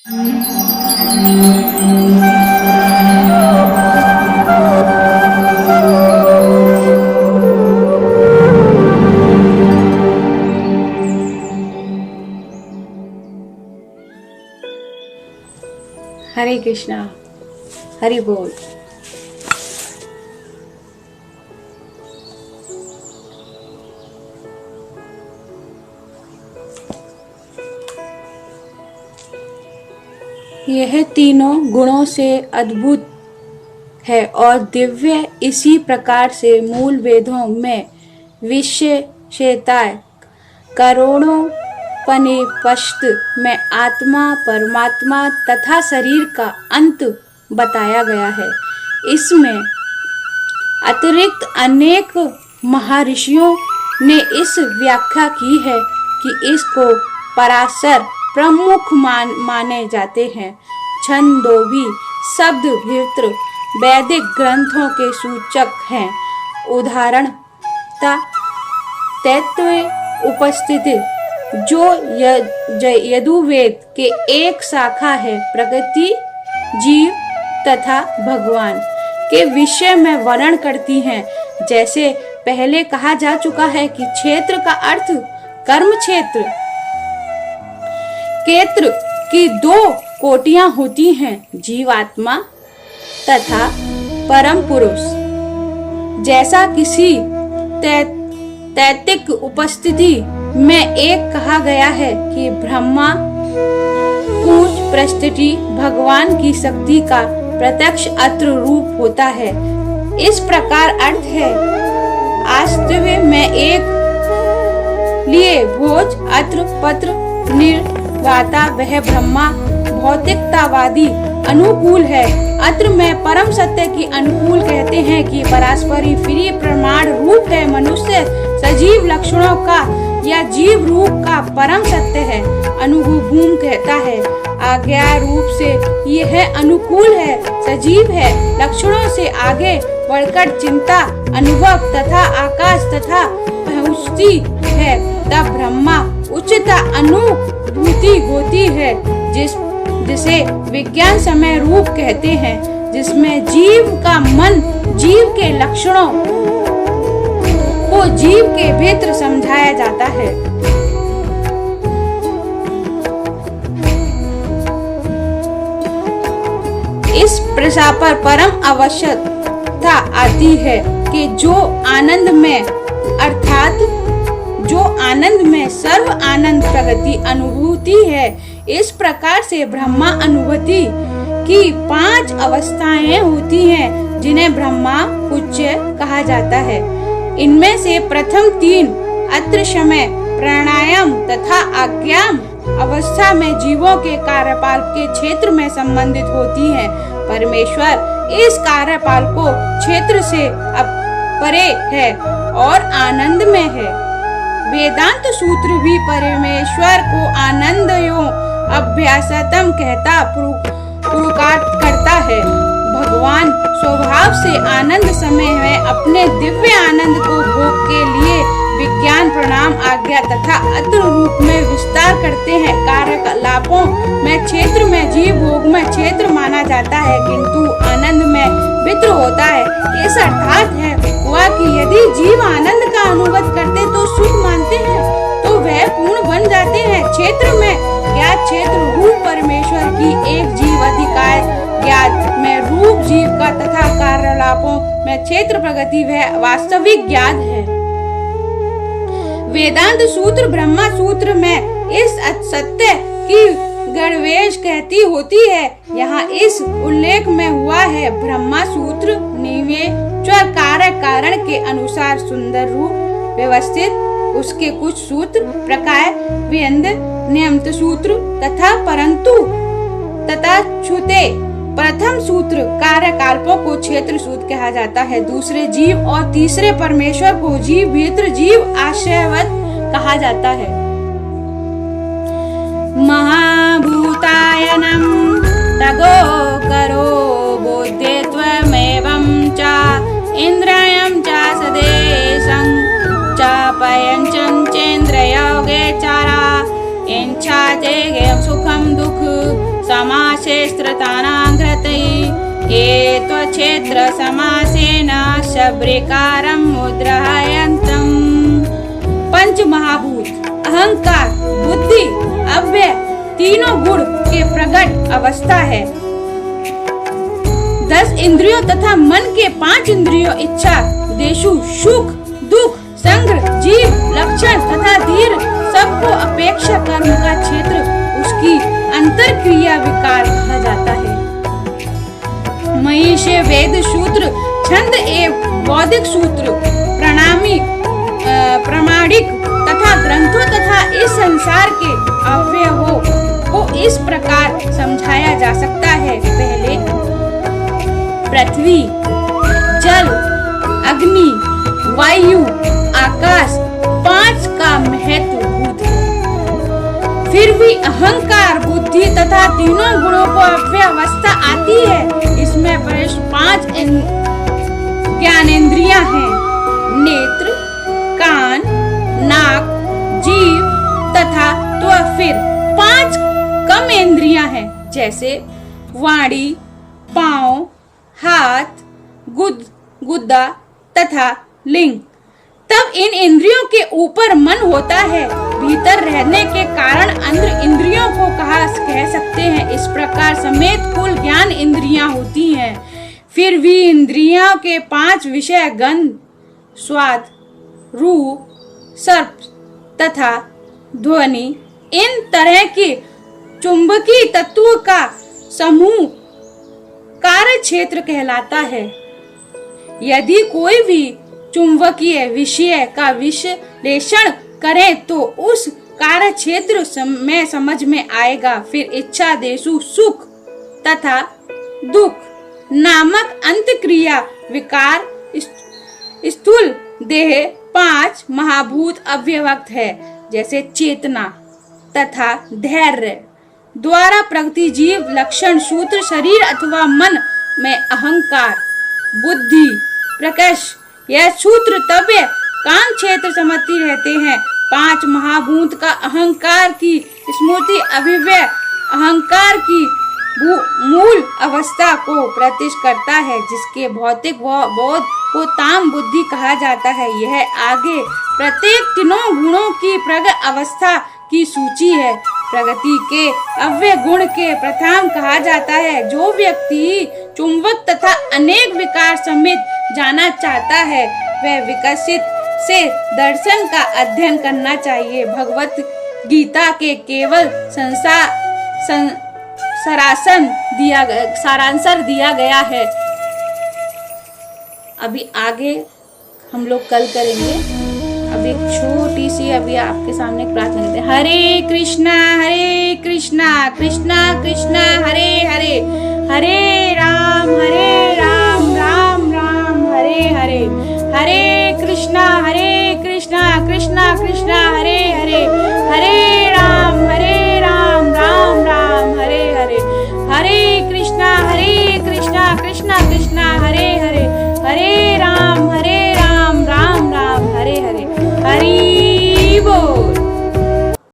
हरे कृष्णा, हरि बोल। यह तीनों गुणों से अद्भुत है और दिव्य। इसी प्रकार से मूल वेदों में विशेषताएं करोड़ों उपनिषद में आत्मा, परमात्मा तथा शरीर का अंत बताया गया है। इसमें अतिरिक्त अनेक महर्षियों ने इस व्याख्या की है कि इसको पराशर प्रमुख माने जाते हैं। छंदोभी शब्द भीतर वैदिक ग्रंथों के सूचक हैं। उदाहरणतः तैत्तिरीय उपनिषद जो यजुर्वेद के एक शाखा है, प्रकृति, जीव तथा भगवान के विषय में वर्णन करती हैं। जैसे पहले कहा जा चुका है कि क्षेत्र का अर्थ कर्म क्षेत्र। क्षेत्र की दो कोटियां होती हैं, जीवात्मा तथा परम पुरुष। जैसा किसी तैत्तिक उपस्थिति में एक कहा गया है कि ब्रह्मा पूज प्रस्तुति भगवान की शक्ति का प्रत्यक्ष अत्र रूप होता है। इस प्रकार अर्थ है। वास्तव में एक लिए भोज अत्र पत्र निर्वाता वह ब्रह्मा भौतिकतावादी अनुकूल है। अत्र में परम सत्य की अनुकूल कहते हैं कि परस्परी फ्री प्रमाण रूप है। मनुष्य सजीव लक्षणों का या जीव रूप का परम सत्य है। अनुभूम कहता है आज्ञा रूप से यह अनुकूल है, सजीव है। लक्षणों से आगे बढ़कर चिंता, अनुभव तथा आकाश तथा पहुँचती है, तब ब्रह्मा उच्चता अनुभूति होती है, जिसे विज्ञान समय रूप कहते हैं, जिसमें जीव का मन जीव के लक्षणों को जीव के भीतर समझाया जाता है। इस प्रसा पर परम आवश्यकता आती है कि जो आनंद में अर्थात जो आनंद में सर्व आनंद प्रगति अनुभूति है। इस प्रकार से ब्रह्मा अनुभूति की 5 अवस्थाएं होती हैं, जिन्हें ब्रह्मा उच्च कहा जाता है। इनमें से प्रथम 3 अत्र समय, प्राणायाम तथा आज्ञाम अवस्था में जीवों के कार्यपाल के क्षेत्र में संबंधित होती हैं। परमेश्वर इस कार्यपाल को क्षेत्र से परे है और आनंद में है। वेदांत सूत्र भी परमेश्वर को आनंदयो अभ्यासतम कहता पुरुषार्थ करता है। भगवान स्वभाव से आनंद समय में अपने दिव्य आनंद को भोग के लिए विज्ञान, प्रणाम, आज्ञा तथा अत्र रूप में विस्तार करते हैं। कार्यकलापों में क्षेत्र में जीव भोग में क्षेत्र माना जाता है, किंतु आनंद में वित्र होता है। इस अर्थात है हुआ कि यदि जीव आनंद का अनुभव करते तो सुख मानते हैं, तो वह पूर्ण बन जाते हैं। क्षेत्र में ज्ञात क्षेत्र रूप परमेश्वर की एक जीव अधिकार ज्ञात में रूप जीव का तथा कार्यकलापों में क्षेत्र प्रगति वह वास्तविक ज्ञात है। वेदांत सूत्र ब्रह्मा सूत्र में इस सत्य की गणवेश कहती होती है। यहाँ इस उल्लेख में हुआ है ब्रह्मा सूत्र निवेचर कार्य कारण के अनुसार सुंदर रूप व्यवस्थित। उसके कुछ सूत्र प्रकार व्यंद नियमित सूत्र तथा परंतु तथा छुते। प्रथम सूत्र कार्यकल्पों को क्षेत्र सूत्र कहा जाता है। दूसरे जीव और तीसरे परमेश्वर को जीव भीतर जीव आश्रयवत कहा जाता है। महाभूतायनम तगो करो बोध्यत्वमेवं च इंद्रियं च सदेशं च पयंचं चेन्द्रियोगे चारा इंच्छा तेगे सुखम दुख क्षेत्रतानां घ्रतैः एत्वक्षेत्र समासेन शब्रिकारं मुद्रायन्तम्। पंच महाभूत अहंकार, बुद्धि, अव्यय तीनों गुण के प्रकट अवस्था है। 10 इंद्रियों तथा मन के 5 इंद्रियों इच्छा, देशु, सुख, दुख, संग्रह, जीव, लक्षण तथा धीर सबको अपेक्षा कर्म का क्षेत्र उसकी अंतर क्रिया विकार कहा जाता है। महिषे वेद सूत्र, छंद एवं बौद्धिक सूत्र, प्रामाणिक तथा ग्रंथों तथा इस संसार के अवयवों को इस प्रकार समझाया जा सकता है। पहले पृथ्वी, जल, अग्नि, वायु, आकाश 5 का महत्व भूत है। फिर भी अहंकार, बुद्धि तथा तीनों गुणों को अव्यवस्था आती है। इसमें 5 ज्ञानेंद्रियां हैं, नेत्र, कान, नाक, जीव तथा फिर 5 कम इंद्रियां हैं, जैसे वाणी, पांव, हाथ, गुद्दा तथा लिंग। तब इन इंद्रियों के ऊपर मन होता है। भीतर रहने के कारण अंदर इंद्रियों को कह सकते हैं। इस प्रकार समेत कुल ज्ञान इंद्रियां होती हैं। फिर भी इंद्रियों के 5 विषय गंध, स्वाद, रूप, स्पर्श तथा ध्वनि, इन तरह के चुंबकीय तत्वों का समूह कार्य क्षेत्र कहलाता है। यदि कोई भी चुंबकीय विषय का विश्लेषण करें तो उस कार्य क्षेत्र में समझ में आएगा। फिर इच्छा, देशु, सुख तथा दुख नामक अंतक्रिया विकार स्थूल देह 5 महाभूत अव्यक्त है, जैसे चेतना तथा धैर्य द्वारा प्रकृति, जीव, लक्षण, सूत्र, शरीर अथवा मन में अहंकार, बुद्धि, प्रकाश यह सूत्र तव्य काम क्षेत्र समझती रहते हैं। 5 महाभूत का अहंकार की स्मृति अभिव्यय अहंकार की मूल अवस्था को प्रतिष्ठ करता है, जिसके भौतिक बोध को ताम बुद्धि कहा जाता है। यह आगे प्रत्येक तीनों गुणों की प्रगट अवस्था की सूची है। प्रगति के अव्यय गुण के प्रथम कहा जाता है। जो व्यक्ति चुंबक तथा अनेक विकार समेत जाना चाहता है वह विकसित से दर्शन का अध्ययन करना चाहिए। भगवत गीता के केवल सारांश दिया गया है। अभी आगे हम लोग कल करेंगे। अभी एक छोटी सी अभी आपके सामने प्रार्थना करते हैं। हरे कृष्णा कृष्णा कृष्णा हरे हरे, हरे राम राम राम हरे हरे, हरे कृष्णा कृष्णा कृष्णा हरे हरे, हरे राम राम राम हरे हरे, हरे कृष्णा कृष्णा कृष्णा हरे हरे, हरे